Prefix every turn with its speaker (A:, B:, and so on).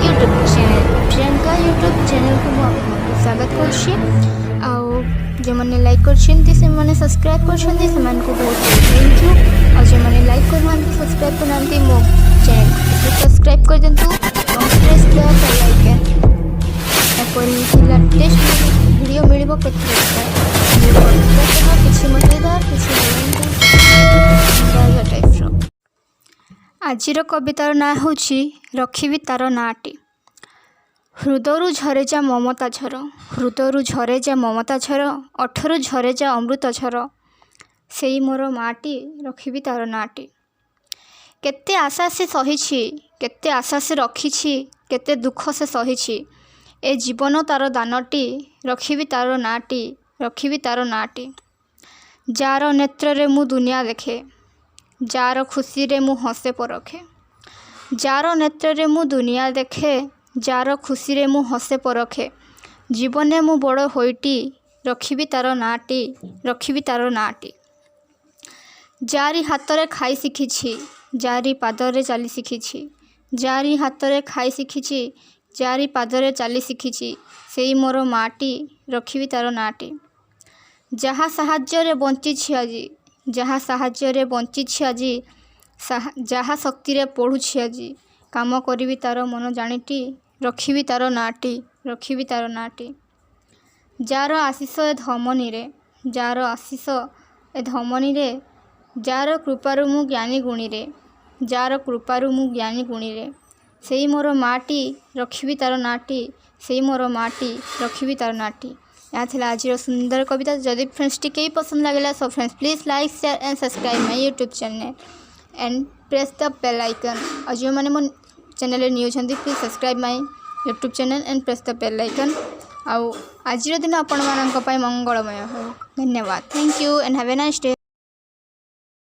A: YouTube channel Priyanka YouTube channel को आपको स्वागत करछि। जो मैंने लाइक कर सब्सक्राइब कर बहुत बहुत थैंक यू। और जो मैंने लाइक कर सब्सक्राइब करना मो चैनल सब्सक्राइब कर दिंतु और प्रेस द बेल आइकन एपरी लेटेस्ट वीडियो मिलिबो किछि मजेदार किछि टाइप रो। आजिर कवितार ना होछि रखिबी तार नाटी। हृदयरु झरे जा ममता झर, हृदयरु झरे जा ममता झर, ओठरु झरे जा अमृत झर, सेई मोर माटी रखिबी तार नाटी। केते आशा से सहिछि, केते आशा से रखिछि, केते दुख से सहिछि, ए जीवन तार दानटी रखिबी तार नाटी, रखिबी तार नाटी। जार नेत्र रे मु दुनिया देखे, जार खुशी रे मु हसे परखे, जार नेत्र रे मु दुनिया देखे, जार खुशी रे मु हसे परखे, जीवने मु बड़ होइटी रखिबी तार नाटी, रखिबी तार नाटी। जारी हाथ रे खाई शिखिछि, जारी पादरे चाली शिखिछि, जारी हाथ रे खाई शिखिछि, जारी पादरे चाली शिखिछि, सेई मोर माटी रखिबी तार नाटी। जहाँ साहाज्य रे बंचिछि आजी, जहाँ साहाज्य रे बंचिछि आजी, जहाँ शक्ति रे पढ़ुछि आजी, काम करिबी तार मन जानिटी रखिबी तार नाटी, रखिबी तार नाटी। जार आशीष ए धमनी रे, जार आशीष ए धमनी रे, जार कृपारु मु ज्ञानी गुणी रे, जार कृपारु मु ज्ञानी गुणी रे, सेई मोर माटी रखिबी तार नाटी, सेई मोर माटी रखिबी तार नाटी। यहाँ थिला आज सुंदर कविता। जदि फ्रेंड्स टी कई पसंद लगेगा so friends please like share and subscribe my YouTube channel and press the bell icon. और जो मैंने मो चैनल न्यू छंती please subscribe my YouTube channel and press the bell icon. आउ आज दिन आपण मानक पय मंगलमय हो। धन्यवाद। Thank you and have a nice day.